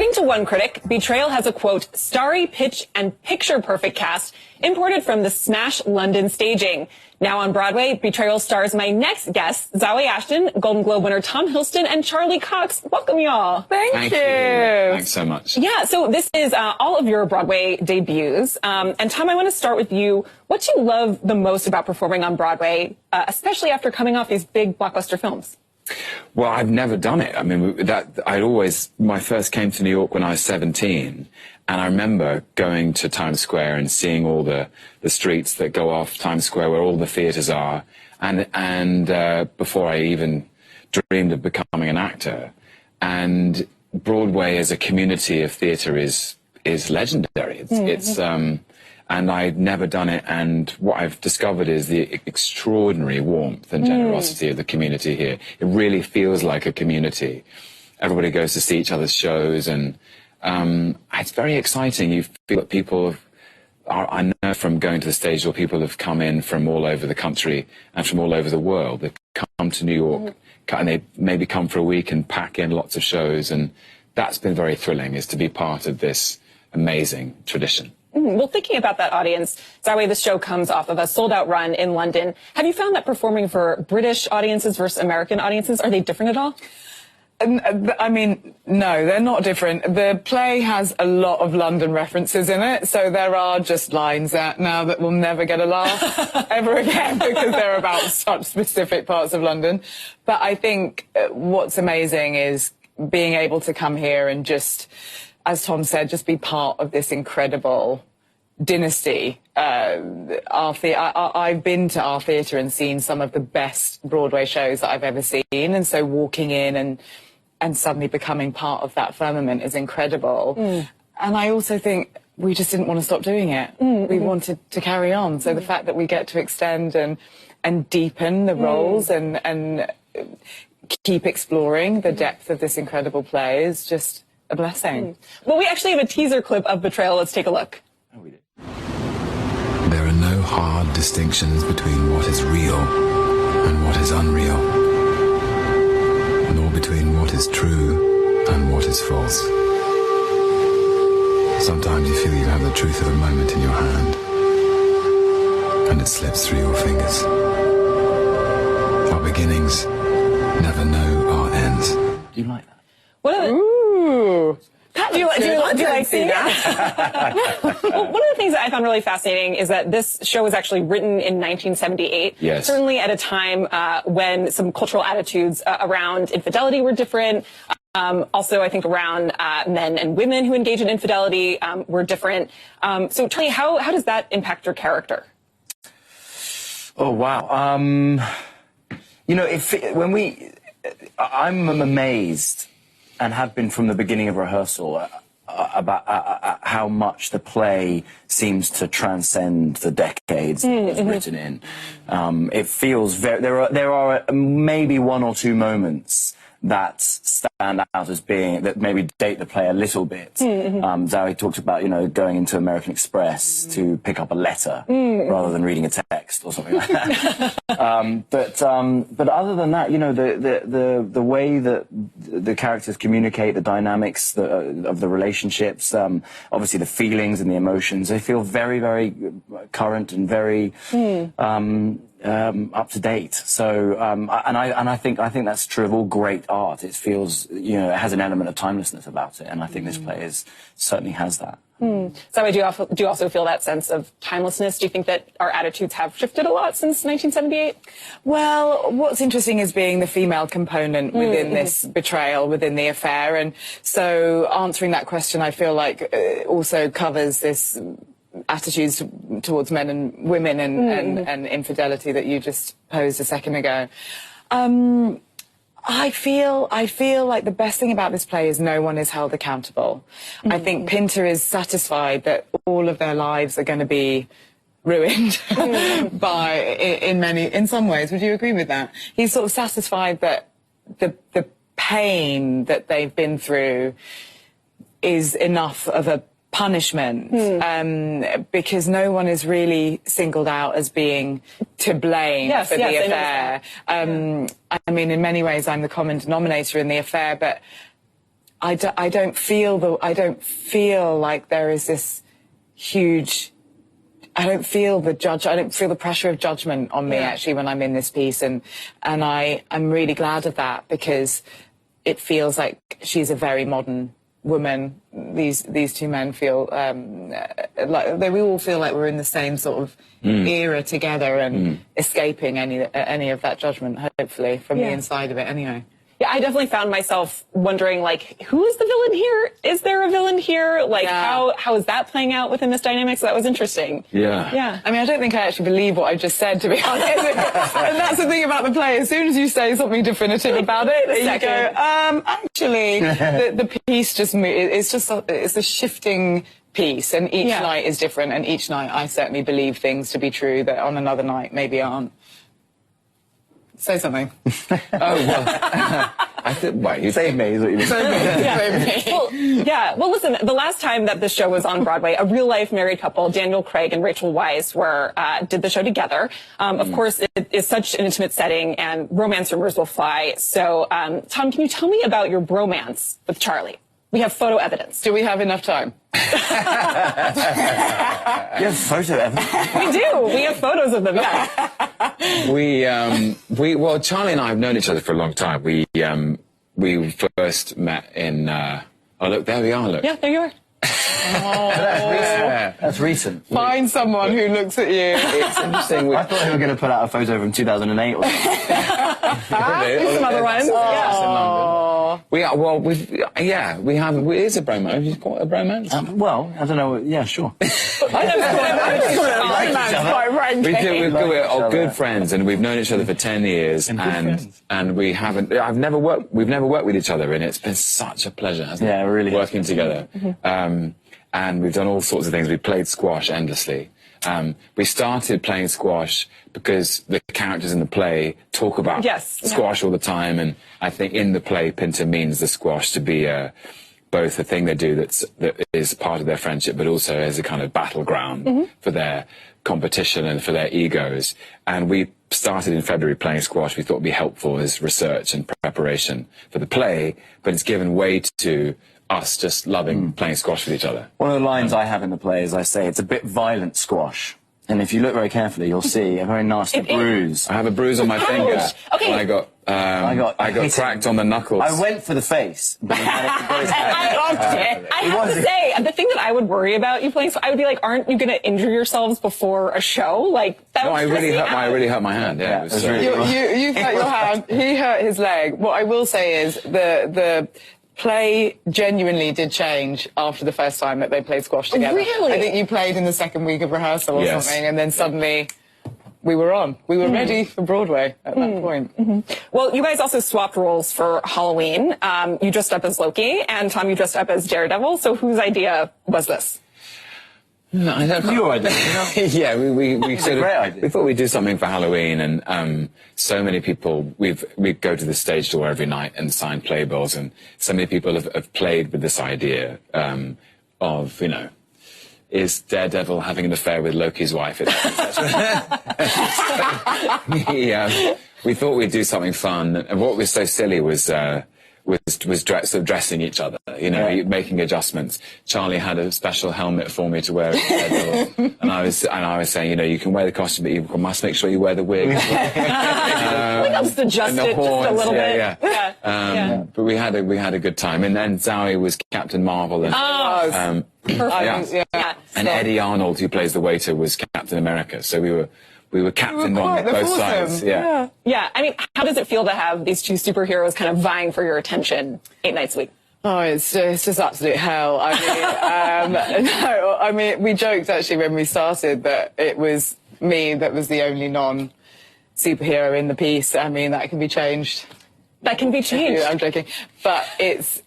According to one critic, Betrayal has a, quote, starry, pitch, and picture-perfect cast imported from the smash London staging. Now on Broadway, Betrayal stars my next guests, Zawe Ashton, Golden Globe winner Tom Hiddleston, and Charlie Cox. Welcome, y'all. Thank you. Thanks so much. Yeah, so this is all of your Broadway debuts. And Tom, I want to start with you. What do you love the most about performing on Broadway, especially after coming off these big blockbuster films? Well, I've never done it. I mean, I first came to New York when I was 17, and I remember going to Times Square and seeing all the streets that go off Times Square where all the theaters are, and before I even dreamed of becoming an actor. And Broadway as a community of theater is legendary. And I'd never done it, and what I've discovered is the extraordinary warmth and generosity of the community here. It really feels like a community. Everybody goes to see each other's shows, and it's very exciting. You feel that people I know from going to the stage door, people have come in from all over the country and from all over the world. They've come to New York, and they maybe come for a week and pack in lots of shows, and that's been very thrilling, is to be part of this amazing tradition. Well, thinking about that audience, Zawe, this show comes off of a sold-out run in London. Have you found that performing for British audiences versus American audiences, are they different at all? I mean, no, they're not different. The play has a lot of London references in it, so there are just lines now that will never get a laugh ever again because they're about such specific parts of London. But I think what's amazing is being able to come here and just, as Tom said, just be part of this incredible dynasty. I've been to our theatre and seen some of the best Broadway shows that I've ever seen, and so walking in and suddenly becoming part of that firmament is incredible. And I also think we just didn't want to stop doing it. We wanted to carry on. So the fact that we get to extend and deepen the roles and keep exploring the depth of this incredible play is just a blessing. Well, we actually have a teaser clip of Betrayal. Let's take a look. Oh, we did. There are no hard distinctions between what is real and what is unreal, nor between what is true and what is false. Sometimes you feel you have the truth of a moment in your hand, and it slips through your fingers. Our beginnings never know our ends. Do you like that? What are Ooh. do you like seeing that? Well, one of the things that I found really fascinating is that this show was actually written in 1978. Yes. Certainly at a time when some cultural attitudes around infidelity were different. Also, I think around men and women who engage in infidelity were different. So, Charlie, how does that impact your character? Oh, wow. You know, I'm amazed, and have been from the beginning of rehearsal, about how much the play seems to transcend the decades it's written in. It feels there are maybe one or two moments that stand out as being, that maybe date the play a little bit. Zawe talked about, you know, going into American Express to pick up a letter rather than reading a text or something like that. But other than that, you know, the way that the characters communicate, the dynamics of the relationships, obviously the feelings and the emotions, they feel very, very current and very up to date. So, and I think that's true of all great art. It feels, you know, it has an element of timelessness about it, and I think this play certainly has that. Zawe, do you also feel that sense of timelessness? Do you think that our attitudes have shifted a lot since 1978? Well, what's interesting is being the female component within this betrayal, within the affair, and so answering that question, I feel like also covers this attitudes towards men and women and infidelity that you just posed a second ago. I feel like the best thing about this play is no one is held accountable. I think Pinter is satisfied that all of their lives are going to be ruined in some ways. Would you agree with that? He's sort of satisfied that the pain that they've been through is enough of a punishment, because no one is really singled out as being to blame for the affair. I mean, in many ways, I'm the common denominator in the affair, but I don't feel like there is this huge. I don't feel the pressure of judgment on me actually when I'm in this piece, and I'm really glad of that, because it feels like she's a very modern woman. These two men feel like we all feel like we're in the same sort of era together and escaping any of that judgment, hopefully, from the inside of it anyway. Yeah, I definitely found myself wondering, like, who is the villain here? Is there a villain here? Like, how is that playing out within this dynamic? So that was interesting. Yeah. Yeah. I mean, I don't think I actually believe what I just said, to be honest. And that's the thing about the play. As soon as you say something definitive about it, you go, actually, the piece just moves. It's a shifting piece, and each night is different, and each night I certainly believe things to be true that on another night maybe aren't. Say something. Oh, well, I think, well, you Save me, is what you mean. Well, listen, the last time that this show was on Broadway, a real-life married couple, Daniel Craig and Rachel Weisz, did the show together. Of course, it is such an intimate setting, and romance rumors will fly. So, Tom, can you tell me about your bromance with Charlie? We have photo evidence. Do we have enough time? You have photo evidence? We do. We have photos of them. Yeah. Well, Charlie and I have known each other for a long time. We first met in. Oh, look, there we are. Look. Yeah, there you are. That's recent. Find someone who looks at you. It's interesting. I thought they were going to put out a photo from 2008 or something. Some other ones. We are, well, we have, it is a bromance. Have you call it a bromance? Well, I don't know. Yeah, sure. We're good friends, and we've known each other for 10 years, and we've never worked with each other, and it's been such a pleasure, hasn't it? Yeah, really. Working together. And we've done all sorts of things. We played squash endlessly. We started playing squash because the characters in the play talk about squash all the time, and I think in the play Pinter means the squash to be both a thing they do that is part of their friendship, but also as a kind of battleground for their competition and for their egos. And we started in February playing squash. We thought it'd be helpful as research and preparation for the play, but it's given way to us just loving playing squash with each other. One of the lines I have in the play is I say it's a bit violent squash. And if you look very carefully, you'll see a very nasty bruise. I have a bruise on my finger. Okay. I got cracked on the knuckles. I went for the face, but he got his hand. I have to say, the thing that I would worry about you playing, I would be like, aren't you going to injure yourselves before a show? Like, that I really hurt my hand. Yeah, it was really you hurt your hand. He hurt his leg. What I will say is the play genuinely did change after the first time that they played squash together. Really? I think you played in the second week of rehearsal or something, and then suddenly we were on. We were ready for Broadway at that point. Well, you guys also swapped roles for Halloween. You dressed up as Loki, and Tom, you dressed up as Daredevil. So whose idea was this? No, I don't know. Your idea, yeah, we sort of, great idea. we thought we'd do something for Halloween, and so many people, we go to the stage door every night and sign playbills, and so many people have played with this idea of, is Daredevil having an affair with Loki's wife? We thought we'd do something fun, and what was so silly was dressing each other, making adjustments. Charlie had a special helmet for me to wear, and I was saying, you can wear the costume, but you must make sure you wear the wig. We just adjust it just a little bit. But we had a good time, and then Zawe was Captain Marvel, and Perfect. and Eddie Arnold, who plays the waiter, was Captain America. So we were captained on both sides. Yeah. I mean, how does it feel to have these two superheroes kind of vying for your attention 8 nights a week? Oh, it's just absolute hell. I mean, we joked actually when we started that it was me that was the only non-superhero in the piece. I mean, that can be changed. That can be changed. I'm joking, but it's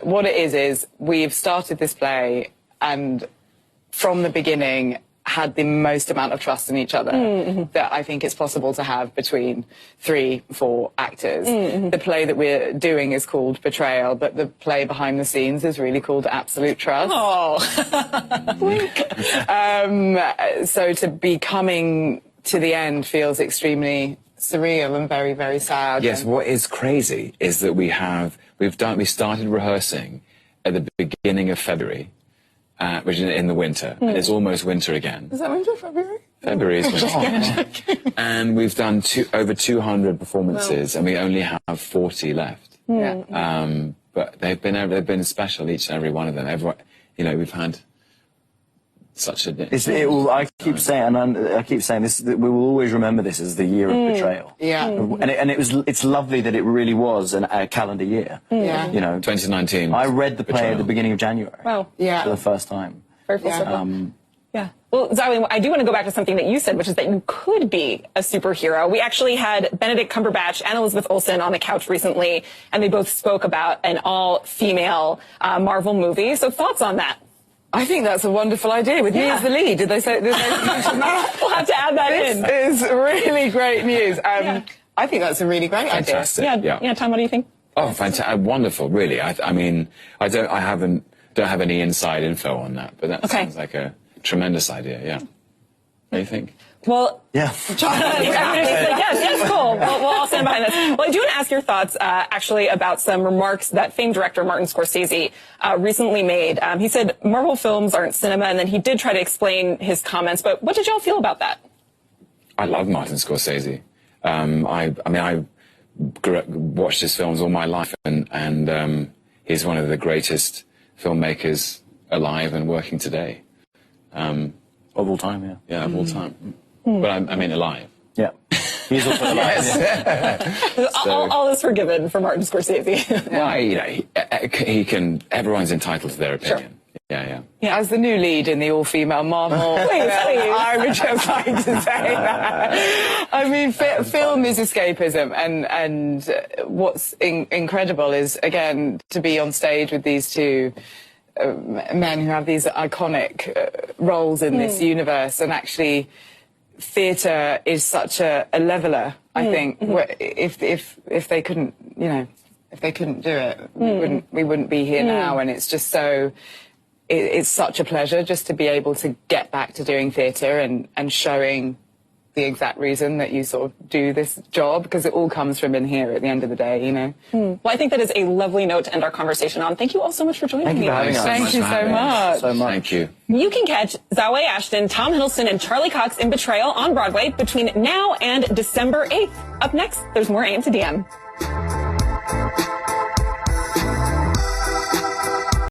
what it is we've started this play, and from the beginning had the most amount of trust in each other that I think it's possible to have between 3-4 actors. The play that we're doing is called Betrayal, but the play behind the scenes is really called Absolute Trust. So to be coming to the end feels extremely surreal and very, very sad. Yes, what is crazy is that we started rehearsing at the beginning of February, which is in the winter, and it's almost winter again. Is that winter, February? February is winter. And we've done over 200 performances, and we only have 40 left. Yeah. But they've been special, each and every one of them. Everyone, you know, we've had such a. I keep saying this. We will always remember this as the year of betrayal. Yeah. And it's lovely that it really was a calendar year. Yeah. You know, 2019. I read the play Betrayal. at the beginning of January. Wow. Yeah. For the first time. Very full circle. Yeah. Well, Zawe, I do want to go back to something that you said, which is that you could be a superhero. We actually had Benedict Cumberbatch and Elizabeth Olsen on the couch recently, and they both spoke about an all-female Marvel movie. So thoughts on that? I think that's a wonderful idea. With me as the lead, did they say We'll have to add that in. This is really great news. I think that's a really great Fantastic. idea. Yeah, Tom, what do you think? Oh, fantastic! Wonderful, really. I mean, I don't have any inside info on that, but that sounds like a tremendous idea. Yeah. What do you think? Well, Yeah. yes, cool. We'll all stand behind this. Well, I do want to ask your thoughts, actually, about some remarks that famed director Martin Scorsese recently made. He said Marvel films aren't cinema, and then he did try to explain his comments. But what did y'all feel about that? I love Martin Scorsese. I watched his films all my life, and he's one of the greatest filmmakers alive and working today. Of all time, yeah. Yeah, of all time. But I mean alive. Yeah. He's also alive. All is forgiven for Martin Scorsese. Well, you know, he can. Everyone's entitled to their opinion. Yeah. As the new lead in the all-female Marvel, I would just like to say that. I mean, film is escapism, and what's incredible is, again, to be on stage with these two men who have these iconic roles in this universe, and actually theatre is such a leveler, I think. If they couldn't, you know, if they couldn't do it, we wouldn't be here now. And it's just so, it's such a pleasure just to be able to get back to doing theatre and showing the exact reason that you sort of do this job, because it all comes from in here at the end of the day, you know. Well, I think that is a lovely note to end our conversation on. Thank you all so much for joining me. Thank you so much. Thank you. You can catch Zawe Ashton, Tom Hiddleston, and Charlie Cox in Betrayal on Broadway between now and December 8th. Up next, there's more AM to DM.